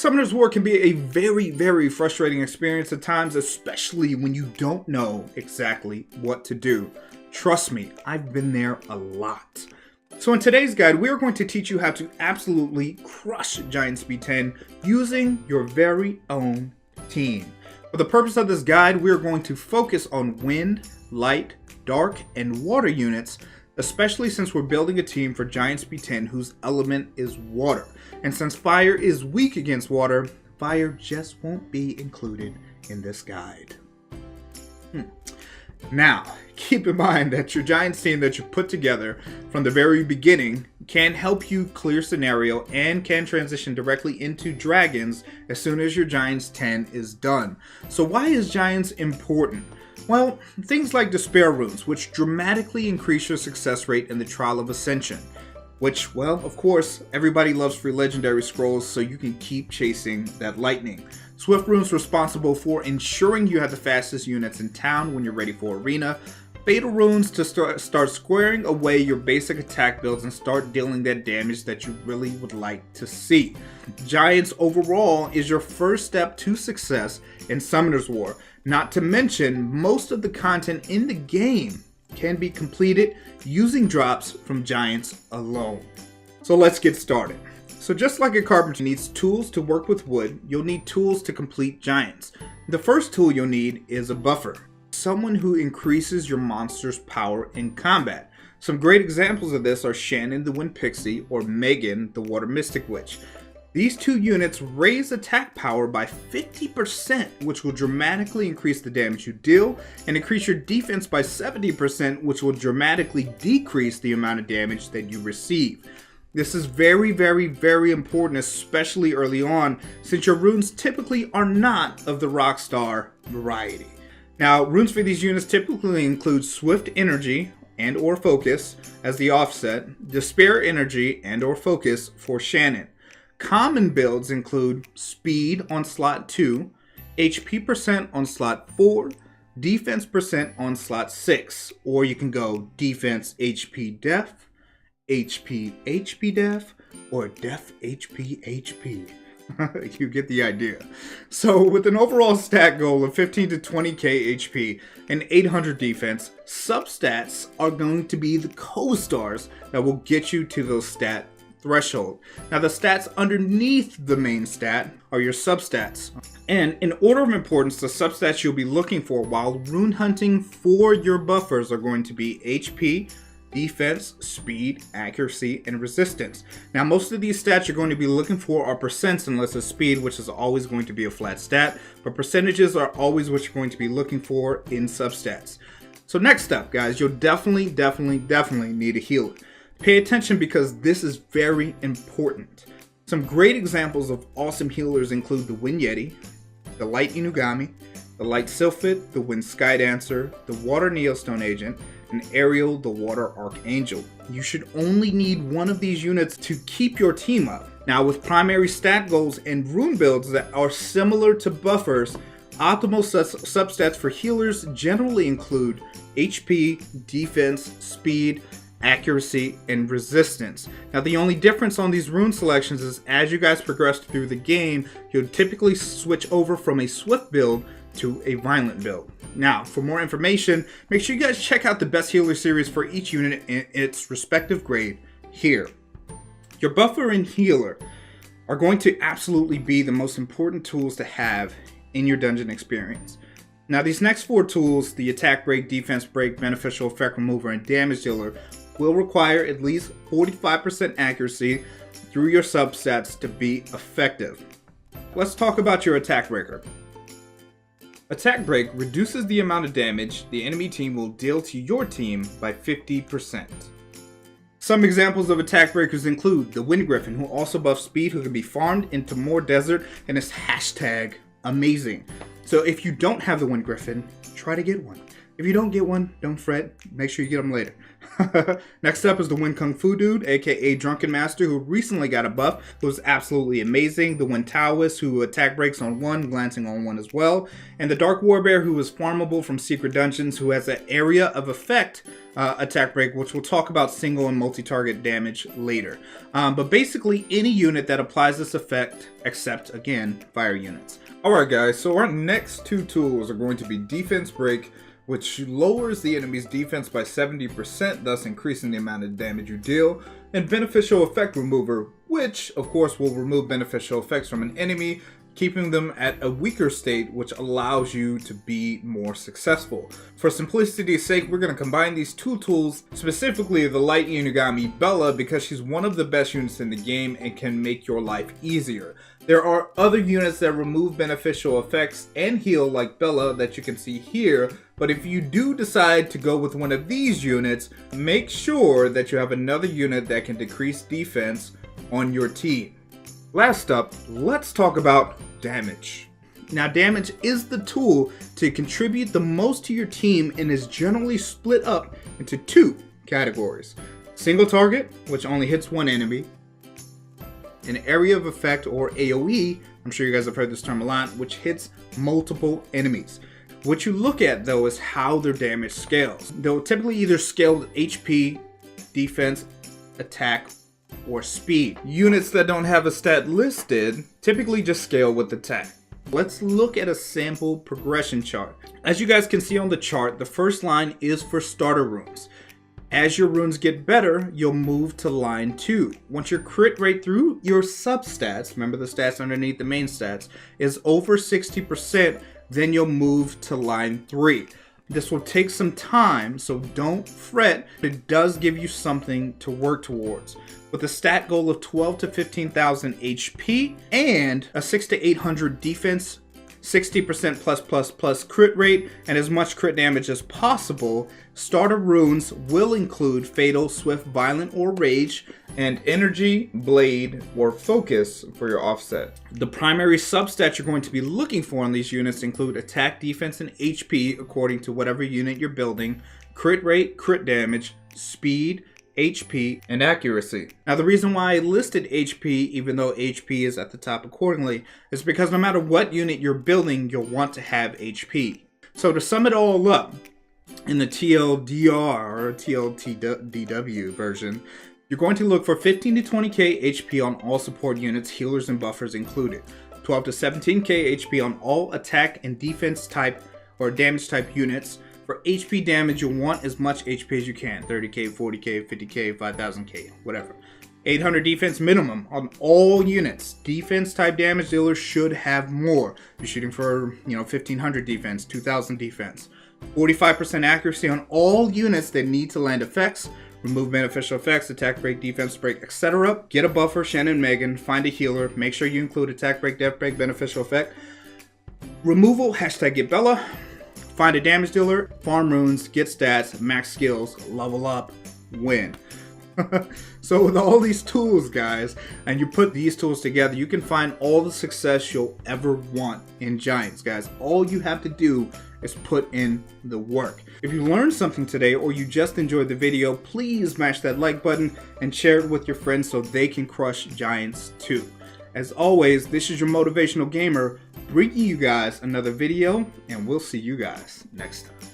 Summoner's War can be a very frustrating experience at times, especially when you don't know exactly what to do. Trust me, I've been there a lot. So in today's guide, we are going to teach you how to absolutely crush Giant Speed 10 using your very own team. For the purpose of this guide, we are going to focus on wind, light, dark, and water units, especially since we're building a team for Giant Speed 10 whose element is water. And since fire is weak against water, fire just won't be included in this guide. Now, keep in mind that your Giants team that you put together from the very beginning can help you clear scenario and can transition directly into Dragons as soon as your Giants 10 is done. So why is Giants important? Well, things like Despair Runes, which dramatically increase your success rate in the Trial of Ascension. Which, well, of course, everybody loves free legendary scrolls, so you can keep chasing that lightning. Swift Runes responsible for ensuring you have the fastest units in town when you're ready for Arena. Fatal Runes to start squaring away your basic attack builds and start dealing that damage that you really would like to see. Giants overall is your first step to success in Summoner's War. Not to mention, most of the content in the game can be completed using drops from Giants alone. So let's get started. So just like a carpenter needs tools to work with wood, you'll need tools to complete Giants. The first tool you'll need is a buffer, someone who increases your monster's power in combat. Some great examples of this are Shannon the Wind Pixie or Megan the Water Mystic Witch. These two units raise attack power by 50%, which will dramatically increase the damage you deal, and increase your defense by 70%, which will dramatically decrease the amount of damage that you receive. This is very important, especially early on, since your runes typically are not of the Rockstar variety. Now, runes for these units typically include Swift Energy and or Focus as the offset, Despair Energy and or Focus for Shannon. Common builds include Speed on slot 2, HP percent on slot 4, Defense percent on slot 6, or you can go Defense HP Def, HP HP Def, or Def HP HP. You get the idea. So with an overall stat goal of 15 to 20k HP and 800 defense, substats are going to be the co-stars that will get you to those stat threshold. Now the stats underneath the main stat are your substats. And in order of importance, the substats you'll be looking for while rune hunting for your buffers are going to be HP, defense, speed, accuracy, and resistance. Now most of these stats you're going to be looking for are percents unless it's speed, which is always going to be a flat stat, but percentages are always what you're going to be looking for in substats. So next up, guys, you'll definitely need a healer. Pay attention because this is very important. Some great examples of awesome healers include the Wind Yeti, the Light Inugami, the Light Sylphid, the Wind Skydancer, the Water Neostone Agent, and Ariel the Water Archangel. You should only need one of these units to keep your team up. Now with primary stat goals and rune builds that are similar to buffers, optimal substats for healers generally include HP, defense, speed, accuracy, and resistance. Now the only difference on these rune selections is as you guys progress through the game, you'll typically switch over from a swift build to a violent build. Now for more information, make sure you guys check out the best healer series for each unit in its respective grade here. Your buffer and healer are going to absolutely be the most important tools to have in your dungeon experience. Now these next four tools, the attack break, defense break, beneficial effect remover, and damage dealer, will require at least 45% accuracy through your substats to be effective. Let's talk about your attack breaker. Attack break reduces the amount of damage the enemy team will deal to your team by 50%. Some examples of attack breakers include the Wind Griffin, who also buffs speed, who can be farmed into more desert, and is hashtag amazing. So if you don't have the Wind Griffin, try to get one. If you don't get one, don't fret. Make sure you get them later. Next up is the Win Kung Fu Dude, aka Drunken Master, who recently got a buff. It was absolutely amazing. The Win Taoist, who attack breaks on 1, glancing on 1 as well. And the Dark Warbear, who is farmable from secret dungeons, who has an area of effect attack break, which we'll talk about single and multi-target damage later. But basically any unit that applies this effect, except again, fire units. Alright guys, so our next two tools are going to be Defense Break, which lowers the enemy's defense by 70%, thus increasing the amount of damage you deal, and Beneficial Effect Remover, which of course will remove beneficial effects from an enemy, keeping them at a weaker state, which allows you to be more successful. For simplicity's sake, we're going to combine these two tools, specifically the Light Unigami Bella, because she's one of the best units in the game and can make your life easier. There are other units that remove beneficial effects and heal like Bella that you can see here, but if you do decide to go with one of these units, make sure that you have another unit that can decrease defense on your team. Last up, let's talk about damage. Now, damage is the tool to contribute the most to your team and is generally split up into 2 categories. Single target, which only hits 1 enemy. An area of effect, or AoE, I'm sure you guys have heard this term a lot, which hits multiple enemies. What you look at though is how their damage scales. They'll typically either scale with HP, defense, attack, or speed. Units that don't have a stat listed typically just scale with attack. Let's look at a sample progression chart. As you guys can see on the chart, the first line is for starter runes. As your runes get better, you'll move to line 2. Once your crit rate through your substats, remember the stats underneath the main stats, is over 60%, then you'll move to line 3. This will take some time, so don't fret. It does give you something to work towards. With a stat goal of 12 to 15,000 HP and a 6 to 800 defense, 60% plus crit rate, and as much crit damage as possible, starter runes will include Fatal, Swift, Violent, or Rage, and Energy, Blade, or Focus for your offset. The primary substats you're going to be looking for in these units include attack, defense, and HP according to whatever unit you're building, crit rate, crit damage, speed, HP, and accuracy. Now the reason why I listed HP, even though HP is at the top accordingly, is because no matter what unit you're building, you'll want to have HP. So to sum it all up, in the TLDR or TLDW version, you're going to look for 15 to 20k HP on all support units, healers and buffers included. 12 to 17k HP on all attack and defense type or damage type units. For HP damage, you'll want as much HP as you can. 30k, 40k, 50k, 5000k, whatever. 800 defense minimum on all units. Defense type damage dealers should have more. You're shooting for, 1500 defense, 2000 defense. 45% accuracy on all units that need to land effects. Remove beneficial effects, attack break, defense break, etc. Get a buffer, Shannon Megan. Find a healer. Make sure you include attack break, death break, beneficial effect. Removal, hashtag get Bella. Find a damage dealer, farm runes, get stats, max skills, level up, win. So with all these tools, guys, and you put these tools together, you can find all the success you'll ever want in Giants, guys. All you have to do is put in the work. If you learned something today or you just enjoyed the video, please smash that like button and share it with your friends so they can crush Giants too. As always, this is your Motivational Gamer bringing you guys another video, and we'll see you guys next time.